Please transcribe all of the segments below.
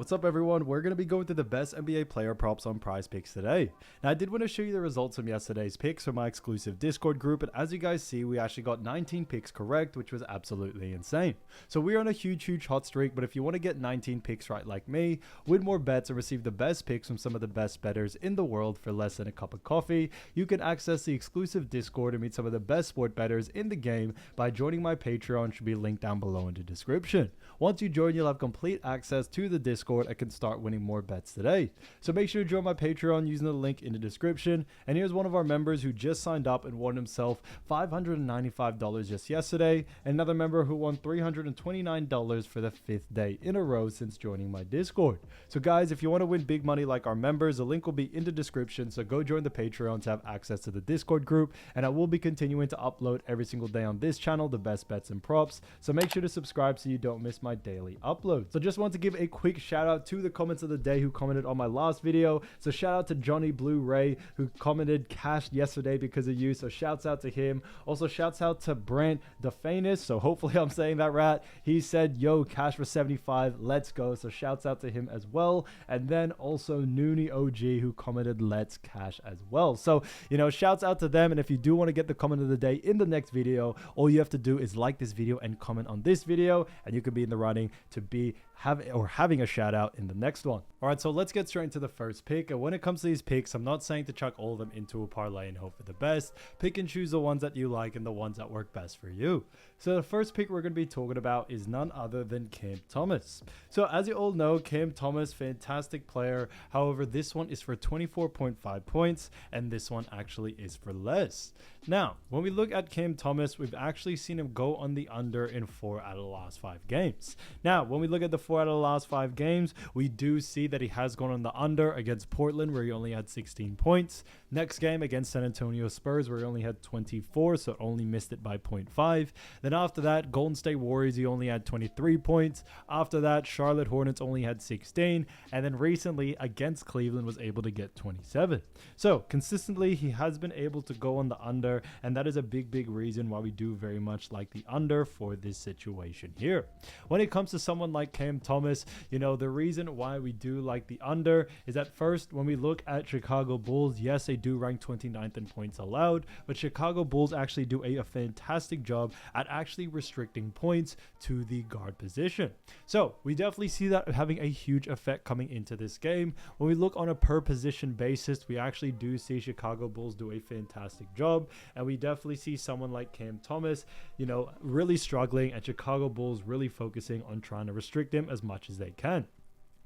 What's up everyone? We're going to be going through the best NBA player props on Prizepicks today. Now I did want to show you the results from yesterday's picks from my exclusive Discord group, and as you guys see, we actually got 19 picks correct, which was absolutely insane. So we're on a huge hot streak, but if you want to get 19 picks right like me, win more bets and receive the best picks from some of the best bettors in the world for less than a cup of coffee, you can access the exclusive Discord and meet some of the best sport bettors in the game by joining my Patreon, which should be linked down below in the description. Once you join, you'll have complete access to the Discord and can start winning more bets today. So make sure to join my Patreon using the link in the description. And here's one of our members who just signed up and won himself $595 just yesterday. Another member who won $329 for the 5th day in a row since joining my Discord. So guys, if you want to win big money like our members, the link will be in the description. So go join the Patreon to have access to the Discord group. And I will be continuing to upload every single day on this channel the best bets and props. So make sure to subscribe so you don't miss my daily upload. So just want to give a quick shout out to the comments of the day who commented on my last video. So shout out to Johnny Blue Ray who commented cash yesterday because of you. So shouts out to him. Also shouts out to Brant DeFanis. So hopefully I'm saying that right. He said, yo, cash for 75. Let's go. So shouts out to him as well. And then also Noonie OG who commented let's cash as well. So, you know, shouts out to them. And if you do want to get the comment of the day in the next video, all you have to do is like this video and comment on this video, and you could be in the running to be having a shout out in the next one. All right, so let's get straight into the first pick. And when it comes to these picks, I'm not saying to chuck all of them into a parlay and hope for the best. Pick and choose the ones that you like and the ones that work best for you. So the first pick we're going to be talking about is none other than Cam Thomas. So as you all know, Cam Thomas, fantastic player. However, this one is for 24.5 points and this one actually is for less. Now, when we look at Cam Thomas, we've actually seen him go on the under in 4 out of the last 5 games. Now, when we look at the 4 out of the last 5 games, we do see that he has gone on the under against Portland, where he only had 16 points. Next game against San Antonio Spurs, where he only had 24, so only missed it by 0.5. Then after that, Golden State Warriors, he only had 23 points. After that, Charlotte Hornets only had 16. And then recently against Cleveland was able to get 27. So consistently, he has been able to go on the under, and that is a big reason why we do very much like the under for this situation here. When it comes to someone like Cam Thomas, you know, the reason why we do like the under is that first, when we look at Chicago Bulls, yes, they do rank 29th in points allowed, but Chicago Bulls actually do a fantastic job at actually restricting points to the guard position. So we definitely see that having a huge effect coming into this game. When we look on a per position basis, we actually do see Chicago Bulls do a fantastic job, and we definitely see someone like Cam Thomas, you know, really struggling, and Chicago Bulls really focusing on trying to restrict him as much as they can.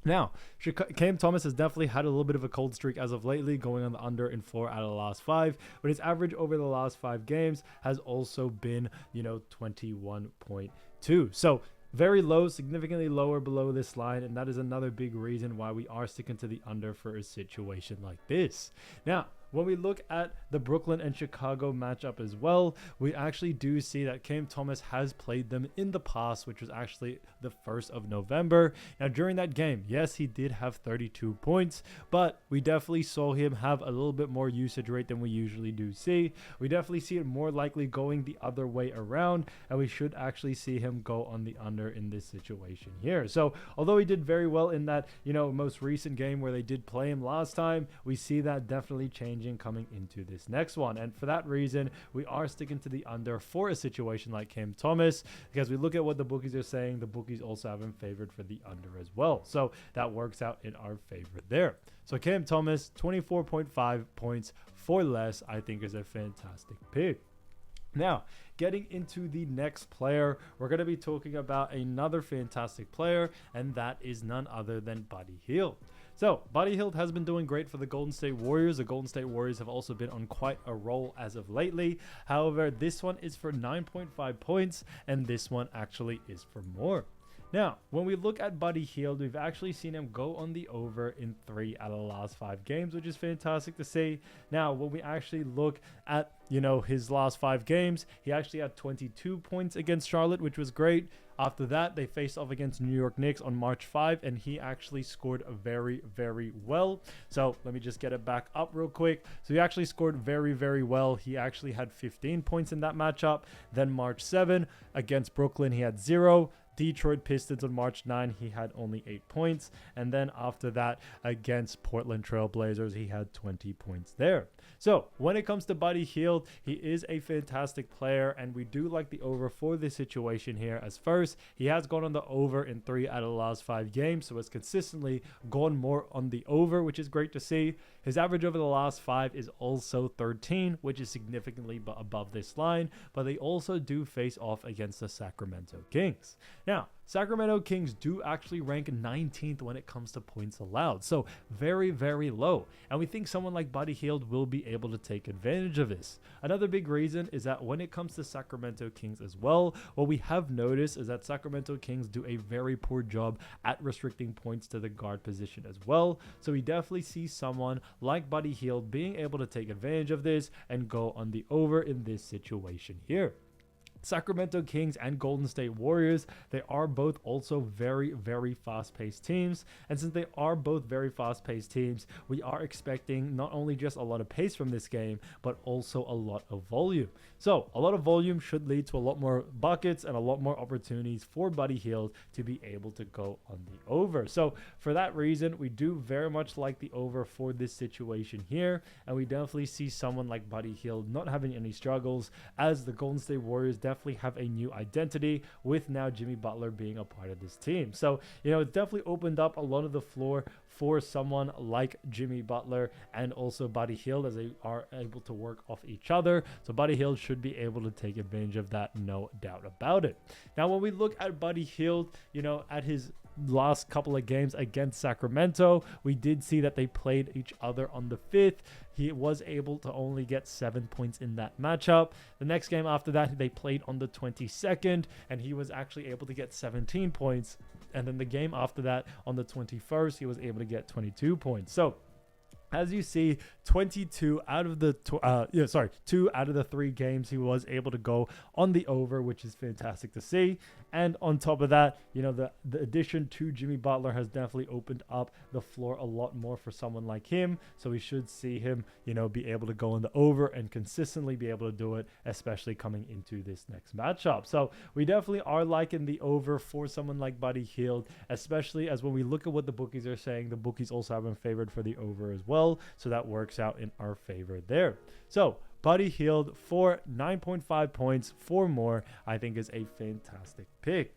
Now, Cam Thomas has definitely had a little bit of a cold streak as of lately, going on the under in 4 out of the last 5, but his average over the last 5 games has also been, you know, 21.2. So very low, significantly lower below this line, and that is another big reason why we are sticking to the under for a situation like this. Now, when we look at the Brooklyn and Chicago matchup as well, we actually do see that Cam Thomas has played them in the past, which was actually the 1st of November. Now, during that game, yes, he did have 32 points, but we definitely saw him have a little bit more usage rate than we usually do see. We definitely see it more likely going the other way around, and we should actually see him go on the under in this situation here. So, although he did very well in that, you know, most recent game where they did play him last time, we see that definitely changing coming into this next one, and for that reason we are sticking to the under for a situation like Cam Thomas, because we look at what the bookies are saying. The bookies also have him favored for the under as well, so that works out in our favor there. So Cam Thomas, 24.5 points for less, I think is a fantastic pick. Now, getting into the next player, we're going to be talking about another fantastic player, and that is none other than Buddy Hield. So, Buddy Hield has been doing great for the Golden State Warriors. The Golden State Warriors have also been on quite a roll as of lately. However, this one is for 9.5 points, and this one actually is for more. Now, when we look at Buddy Hield, we've actually seen him go on the over in 3 out of the last 5 games, which is fantastic to see. Now, when we actually look at, you know, his last 5 games, he actually had 22 points against Charlotte, which was great. After that, they faced off against New York Knicks on March 5, and he actually scored very well. So let me just get it back up real quick. So he actually scored very well. He actually had 15 points in that matchup. Then March 7 against Brooklyn, he had 0. Detroit Pistons on March 9, he had only 8 points. And then after that, against Portland Trail Blazers, he had 20 points there. So when it comes to Buddy Hield, he is a fantastic player, and we do like the over for this situation here. As first, he has gone on the over in 3 out of the last 5 games, so has consistently gone more on the over, which is great to see. His average over the last 5 is also 13, which is significantly above this line, but they also do face off against the Sacramento Kings. Now, Sacramento Kings do actually rank 19th when it comes to points allowed, so very, very low. And we think someone like Buddy Hield will be able to take advantage of this. Another big reason is that when it comes to Sacramento Kings as well, what we have noticed is that Sacramento Kings do a very poor job at restricting points to the guard position as well. So we definitely see someone like Buddy Hield being able to take advantage of this and go on the over in this situation here. Sacramento Kings and Golden State Warriors, they are both also very, very fast-paced teams. And since they are both very fast-paced teams, we are expecting not only just a lot of pace from this game, but also a lot of volume. So a lot of volume should lead to a lot more buckets and a lot more opportunities for Buddy Hield to be able to go on the over. So for that reason, we do very much like the over for this situation here. And we definitely see someone like Buddy Hield not having any struggles, as the Golden State Warriors definitely have a new identity with now Jimmy Butler being a part of this team. So, it's definitely opened up a lot of the floor for someone like Jimmy Butler and also Buddy Hield, as they are able to work off each other. So Buddy Hield should be able to take advantage of that, no doubt about it. Now, when we look at Buddy Hield, at his last couple of games against Sacramento, we did see that they played each other on the 5th. He was able to only get 7 points in that matchup. The next game after that, they played on the 22nd, and he was actually able to get 17 points. And then the game after that, on the 21st, he was able to get 22 points. So as you see, 2 out of the 3 games, he was able to go on the over, which is fantastic to see. And on top of that, the addition to Jimmy Butler has definitely opened up the floor a lot more for someone like him. So we should see him, be able to go on the over and consistently be able to do it, especially coming into this next matchup. So we definitely are liking the over for someone like Buddy Hield, especially as when we look at what the bookies are saying, the bookies also have him favored for the over as well. So that works out in our favor there. So Buddy Hield for 9.5 points for more, I think is a fantastic pick.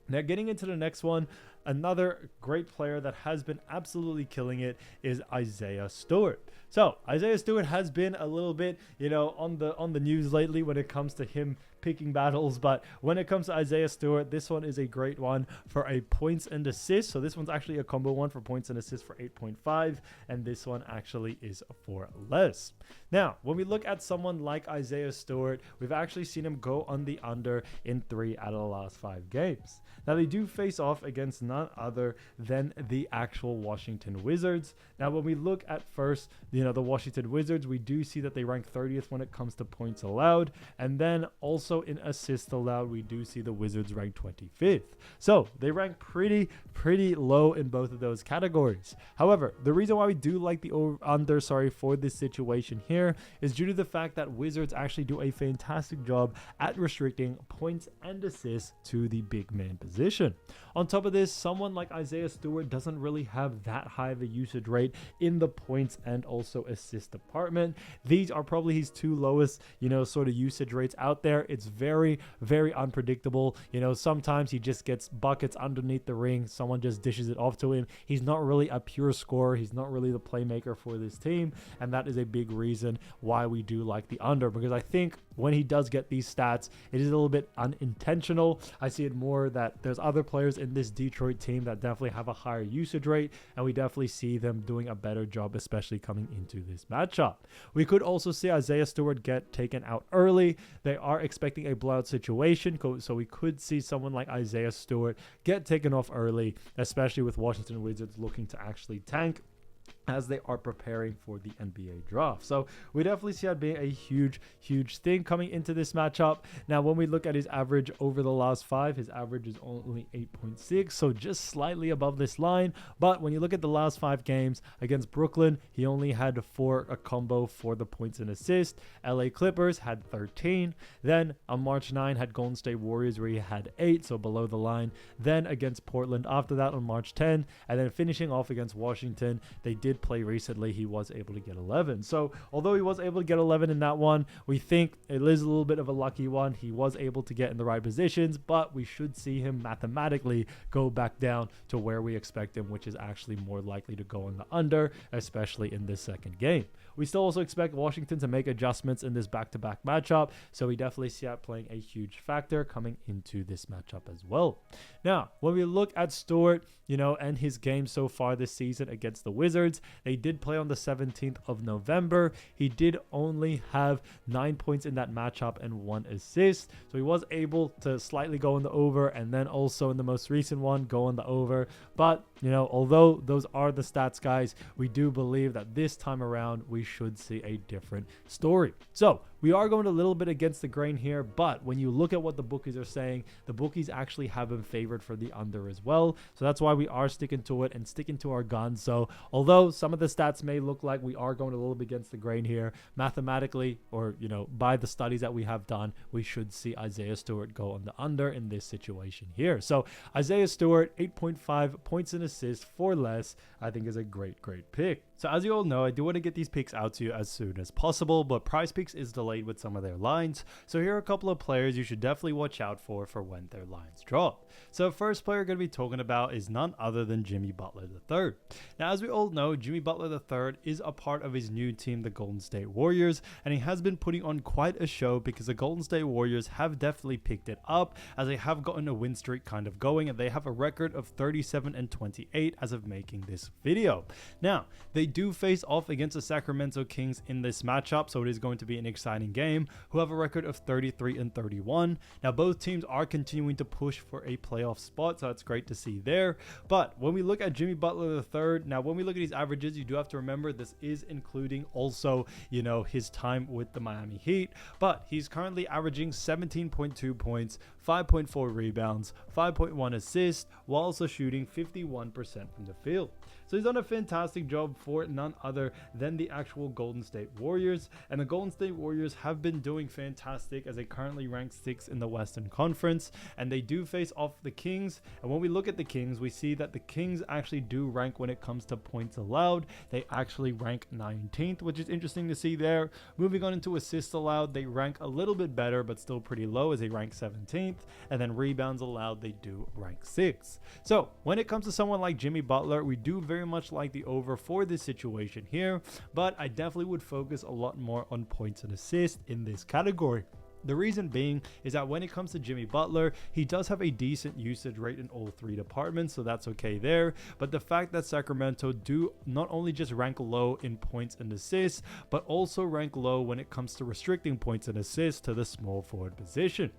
Now, getting into the next one, another great player that has been absolutely killing it is Isaiah Stewart. So Isaiah Stewart has been a little bit, on the news lately when it comes to him picking battles, but when it comes to Isaiah Stewart, this one is a great one for a points and assists. So this one's actually a combo one for points and assists for 8.5, and this one actually is for less. Now, when we look at someone like Isaiah Stewart, we've actually seen him go on the under in 3 out of the last 5 games. Now, they do face off against none other than the actual Washington Wizards. Now, when we look at first, the Washington Wizards, we do see that they rank 30th when it comes to points allowed, and then also in assists allowed, we do see the Wizards rank 25th. So they rank pretty low in both of those categories. However, the reason why we do like the under for this situation here is due to the fact that Wizards actually do a fantastic job at restricting points and assists to the big man position. On top of this, someone like Isaiah Stewart doesn't really have that high of a usage rate in the points and also assist department. These are probably his 2 lowest, sort of usage rates out there. It's very, very unpredictable. Sometimes he just gets buckets underneath the ring. Someone just dishes it off to him. He's not really a pure scorer. He's not really the playmaker for this team. And that is a big reason why we do like the under, because I think when he does get these stats, it is a little bit unintentional. I see it more that there's other players in this Detroit team that definitely have a higher usage rate, and we definitely see them doing a better job, especially coming into this matchup. We could also see Isaiah Stewart get taken out early. They are expecting a blowout situation, so we could see someone like Isaiah Stewart get taken off early, especially with Washington Wizards looking to actually tank. as they are preparing for the NBA draft. So we definitely see that being a huge thing coming into this matchup. Now, when we look at his average over the last 5, his average is only 8.6, so just slightly above this line. But when you look at the last 5 games against Brooklyn, he only had a combo for the points and assists. LA Clippers had 13. Then on March 9 had Golden State Warriors where he had 8, so below the line. Then against Portland after that on March 10, and then finishing off against Washington, they did play recently, he was able to get 11. So although he was able to get 11 in that one, we think it is a little bit of a lucky one. He was able to get in the right positions, but we should see him mathematically go back down to where we expect him, which is actually more likely to go on the under, especially in this second game. We still also expect Washington to make adjustments in this back-to-back matchup, so we definitely see that playing a huge factor coming into this matchup as well. Now, when we look at Stewart, and his game so far this season against the Wizards, they did play on the 17th of November. He did only have 9 points in that matchup and 1 assist, so he was able to slightly go on the over, and then also in the most recent one go on the over. But although those are the stats, guys, we do believe that this time around we should see a different story. So we are going a little bit against the grain here, but when you look at what the bookies are saying, the bookies actually have him favored for the under as well. So that's why we are sticking to it and sticking to our guns. So although some of the stats may look like we are going a little bit against the grain here, mathematically, or by the studies that we have done, we should see Isaiah Stewart go on the under in this situation here. So Isaiah Stewart, 8.5 points and assists for less, I think is a great pick. So as you all know, I do want to get these picks out to you as soon as possible, but Prizepicks is delayed with some of their lines. So here are a couple of players you should definitely watch out for when their lines drop. So first player going to be talking about is none other than Jimmy Butler III. Now, as we all know, Jimmy Butler III is a part of his new team, the Golden State Warriors, and he has been putting on quite a show because the Golden State Warriors have definitely picked it up as they have gotten a win streak kind of going, and they have a record of 37-28 as of making this video. Now, they do face off against the Sacramento Kings in this matchup, so it is going to be an exciting game, who have a record of 33-31. Now, both teams are continuing to push for a playoff spot, so that's great to see there. But when we look at Jimmy Butler III, now when we look at his averages, you do have to remember this is including also, his time with the Miami Heat, but he's currently averaging 17.2 points, 5.4 rebounds, 5.1 assists, while also shooting 51% from the field. So he's done a fantastic job for none other than the actual Golden State Warriors. And the Golden State Warriors have been doing fantastic as they currently rank 6th in the Western Conference. And they do face off the Kings. And when we look at the Kings, we see that the Kings actually do rank when it comes to points allowed. They actually rank 19th, which is interesting to see there. Moving on into assists allowed, they rank a little bit better, but still pretty low as they rank 17th. And then rebounds allowed, they do rank 6th. So when it comes to someone like Jimmy Butler, we do very much like the over for this situation here, but I definitely would focus a lot more on points and assists in this category. The reason being is that when it comes to Jimmy Butler, he does have a decent usage rate in all 3 departments, so that's okay there. But the fact that Sacramento do not only just rank low in points and assists, but also rank low when it comes to restricting points and assists to the small forward position.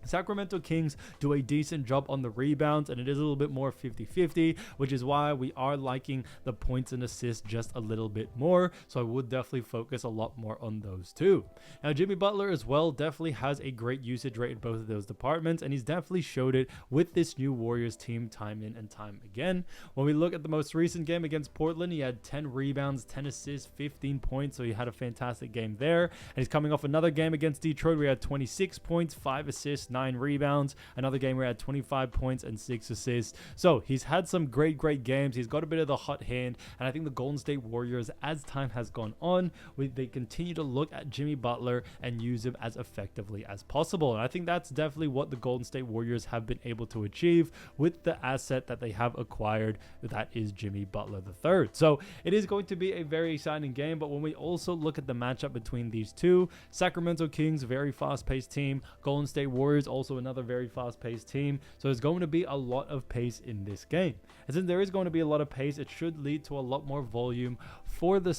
Sacramento Kings do a decent job on the rebounds, and it is a little bit more 50-50, which is why we are liking the points and assists just a little bit more. So I would definitely focus a lot more on those two. Now, Jimmy Butler as well definitely has a great usage rate in both of those departments, and he's definitely showed it with this new Warriors team time in and time again. When we look at the most recent game against Portland, he had 10 rebounds, 10 assists, 15 points, so he had a fantastic game there. And he's coming off another game against Detroit where he had 26 points, 5 assists, 9 rebounds. Another game where he had 25 points and 6 assists. So he's had some great games. He's got a bit of the hot hand, and I think the Golden State Warriors, as time has gone on, they continue to look at Jimmy Butler and use him as effectively as possible. And I think that's definitely what the Golden State Warriors have been able to achieve with the asset that they have acquired, that is Jimmy Butler III. So it is going to be a very exciting game, but when we also look at the matchup between these two, Sacramento Kings, very fast-paced team, Golden State Warriors, also another very fast-paced team. So there's going to be a lot of pace in this game. And since there is going to be a lot of pace, it should lead to a lot more volume for the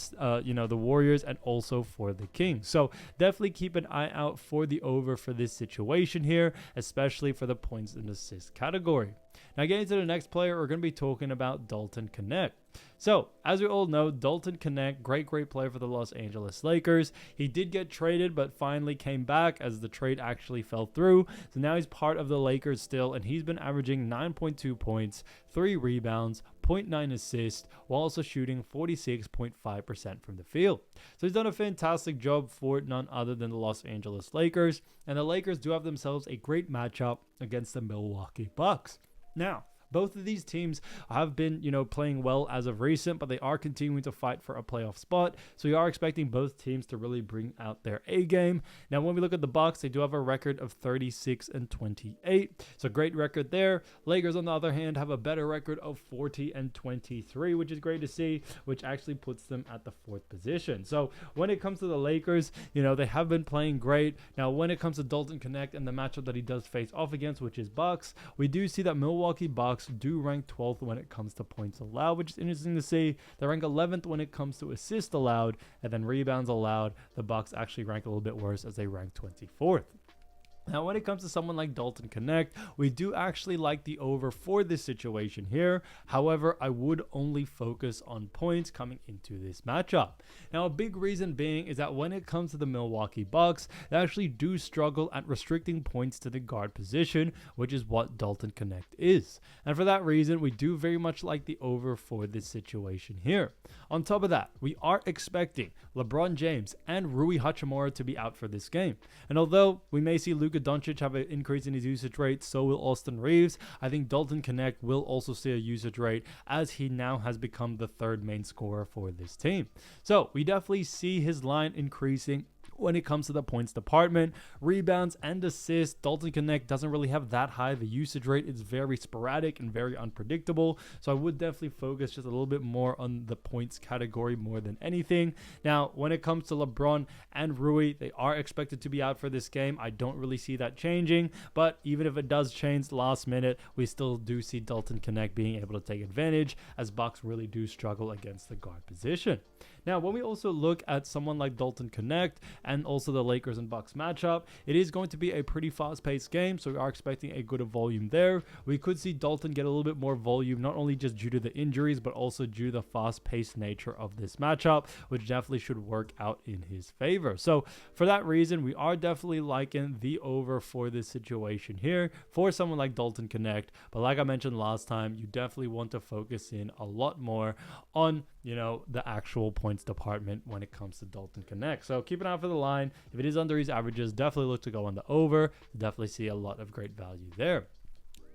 the Warriors and also for the Kings. So definitely keep an eye out for the over for this situation here, especially for the points and assists category. Now getting to the next player, we're going to be talking about Dalton Knecht. So, as we all know, Dalton Knecht, great player for the Los Angeles Lakers. He did get traded, but finally came back as the trade actually fell through. So now he's part of the Lakers still, and he's been averaging 9.2 points, 3 rebounds, 0.9 assists, while also shooting 46.5% from the field. So he's done a fantastic job for none other than the Los Angeles Lakers, and the Lakers do have themselves a great matchup against the Milwaukee Bucks. Now, both of these teams have been, playing well as of recent, but they are continuing to fight for a playoff spot. So we are expecting both teams to really bring out their A game. Now, when we look at the Bucks, they do have a record of 36-28. So great record there. Lakers, on the other hand, have a better record of 40-23, which is great to see, which actually puts them at the 4th position. So when it comes to the Lakers, they have been playing great. Now, when it comes to Dalton Knecht and the matchup that he does face off against, which is Bucks, we do see that Milwaukee Bucks do rank 12th when it comes to points allowed, which is interesting to see. They rank 11th when it comes to assists allowed, and then rebounds allowed. The Bucks actually rank a little bit worse as they rank 24th. Now, when it comes to someone like Dalton Knecht, we do actually like the over for this situation here. However, I would only focus on points coming into this matchup. Now, a big reason being is that when it comes to the Milwaukee Bucks, they actually do struggle at restricting points to the guard position, which is what Dalton Knecht is. And for that reason, we do very much like the over for this situation here. On top of that, we are expecting LeBron James and Rui Hachimura to be out for this game. And although we may see Luka Doncic have an increase in his usage rate, so will Austin Reeves, I think Dalton Knecht will also see a usage rate as he now has become the 3rd main scorer for this team. So we definitely see his line increasing when it comes to the points department. Rebounds and assists, Dalton Knecht doesn't really have that high of a usage rate. It's very sporadic and very unpredictable. So I would definitely focus just a little bit more on the points category more than anything. Now, when it comes to LeBron and Rui, they are expected to be out for this game. I don't really see that changing, but even if it does change last minute, we still do see Dalton Knecht being able to take advantage, as Bucks really do struggle against the guard position. Now, when we also look at someone like Dalton Knecht and also the Lakers and Bucks matchup, it is going to be a pretty fast-paced game, so we are expecting a good volume there. We could see Dalton get a little bit more volume, not only just due to the injuries, but also due to the fast-paced nature of this matchup, which definitely should work out in his favor. So for that reason, we are definitely liking the over for this situation here for someone like Dalton Knecht. But like I mentioned last time, you definitely want to focus in a lot more on the actual points department when it comes to Dalton Knecht. So keep an eye out for the line. If it is under his averages, definitely look to go on the over. Definitely see a lot of great value there.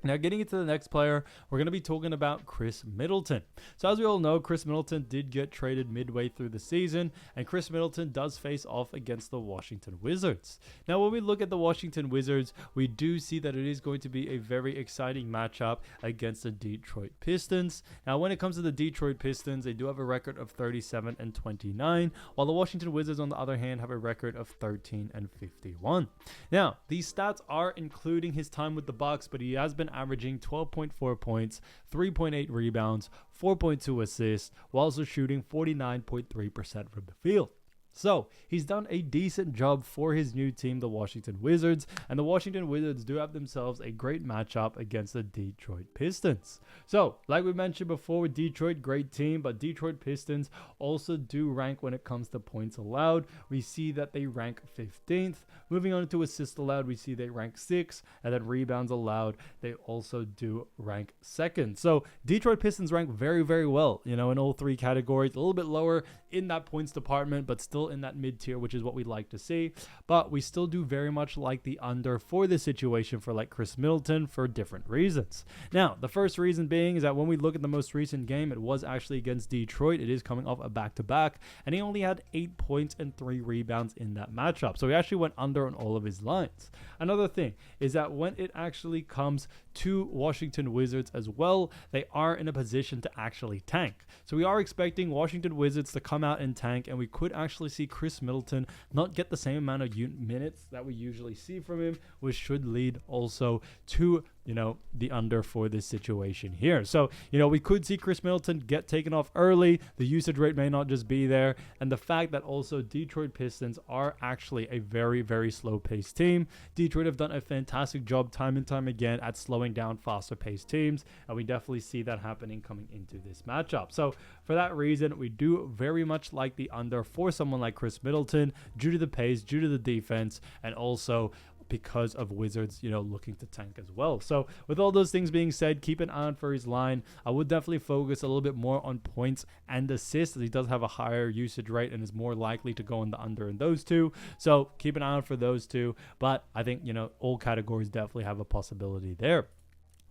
Now, getting into the next player, we're going to be talking about Khris Middleton. So as we all know, Khris Middleton did get traded midway through the season, and Khris Middleton does face off against the Washington Wizards. Now, when we look at the Washington Wizards, we do see that it is going to be a very exciting matchup against the Detroit Pistons. Now, when it comes to the Detroit Pistons, they do have a record of 37-29, while the Washington Wizards, on the other hand, have a record of 13-51. Now, these stats are including his time with the Bucks, but he has been averaging 12.4 points, 3.8 rebounds, 4.2 assists, while also shooting 49.3% from the field. So he's done a decent job for his new team, the Washington Wizards, and the Washington Wizards do have themselves a great matchup against the Detroit Pistons. So like we mentioned before with Detroit, great team, but Detroit Pistons also do rank when it comes to points allowed. We see that they rank 15th. Moving on to assists allowed, we see they rank 6th, and then rebounds allowed, they also do rank 2nd. So Detroit Pistons rank very, very well, in all 3 categories, a little bit lower in that points department, but still in that mid tier, which is what we like to see. But we still do very much like the under for this situation for like Khris Middleton for different reasons. Now, the first reason being is that when we look at the most recent game, it was actually against Detroit. It is coming off a back-to-back, and he only had 8 points and 3 rebounds in that matchup. So he actually went under on all of his lines. Another thing is that when it actually comes to Washington Wizards as well, they are in a position to actually tank. So we are expecting Washington Wizards to come out and tank, and we could actually see Khris Middleton not get the same amount of minutes that we usually see from him, which should lead also to the under for this situation here. So, we could see Khris Middleton get taken off early. The usage rate may not just be there. And the fact that also Detroit Pistons are actually a very, very slow-paced team. Detroit have done a fantastic job time and time again at slowing down faster-paced teams. And we definitely see that happening coming into this matchup. So for that reason, we do very much like the under for someone like Khris Middleton due to the pace, due to the defense, and also because of Wizards, looking to tank as well. So with all those things being said, keep an eye on for his line. I would definitely focus a little bit more on points and assists, as he does have a higher usage rate and is more likely to go in the under in those two. So keep an eye on for those two. But I think, all categories definitely have a possibility there.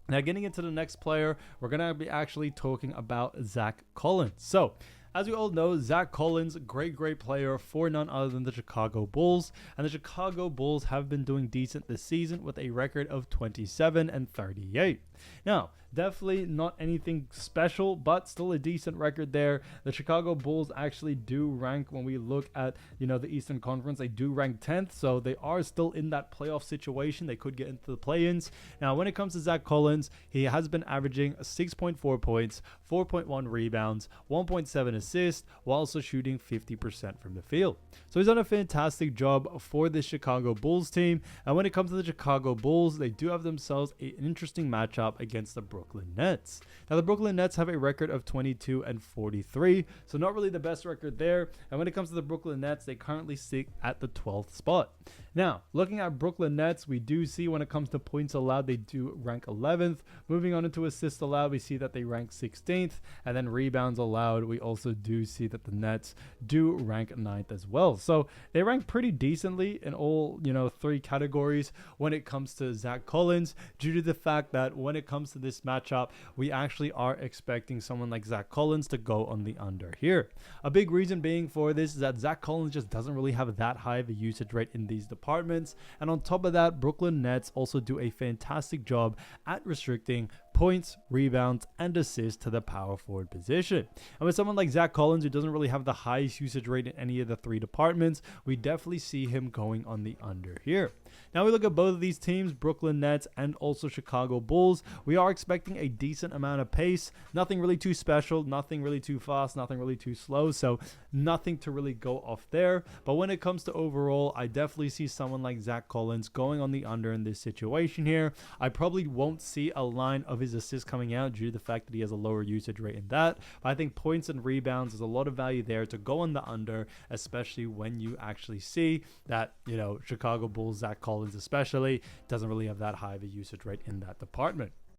Now, getting into the next player, we're going to be actually talking about Zack Collins. So, as we all know, Zack Collins, great player for none other than the Chicago Bulls. And the Chicago Bulls have been doing decent this season with a record of 27-38. Now, definitely not anything special, but still a decent record there. The Chicago Bulls actually do rank, when we look at, the Eastern Conference, they do rank 10th. So they are still in that playoff situation. They could get into the play-ins. Now, when it comes to Zack Collins, he has been averaging 6.4 points, 4.1 rebounds, 1.7 assists, while also shooting 50% from the field. So he's done a fantastic job for the Chicago Bulls team. And when it comes to the Chicago Bulls, they do have themselves an interesting matchup against the Brooklyn Nets. Now, the Brooklyn Nets have a record of 22-43, so not really the best record there. And when it comes to the Brooklyn Nets, they currently sit at the 12th spot. Now, looking at Brooklyn Nets, we do see when it comes to points allowed, they do rank 11th. Moving on into assists allowed, we see that they rank 16th. And then rebounds allowed, we also do see that the Nets do rank 9th as well. So they rank pretty decently in all, three categories when it comes to Zack Collins, due to the fact that when it comes to this matchup, we actually are expecting someone like Zack Collins to go on the under here. A big reason being for this is that Zack Collins just doesn't really have that high of a usage rate in these departments. And on top of that, Brooklyn Nets also do a fantastic job at restricting points, rebounds, and assists to the power forward position. And with someone like Zack Collins, who doesn't really have the highest usage rate in any of the three departments, we definitely see him going on the under here. Now we look at both of these teams, Brooklyn Nets and also Chicago Bulls. We are expecting a decent amount of pace. Nothing really too special, nothing really too fast, nothing really too slow. So nothing to really go off there. But when it comes to overall, I definitely see someone like Zack Collins going on the under in this situation here. I probably won't see a line of his assists coming out due to the fact that he has a lower usage rate in that. But I think points and rebounds, there's a lot of value there to go on the under, especially when you actually see that, Chicago Bulls, Zack Collins especially, doesn't really have that high of a usage rate in that department.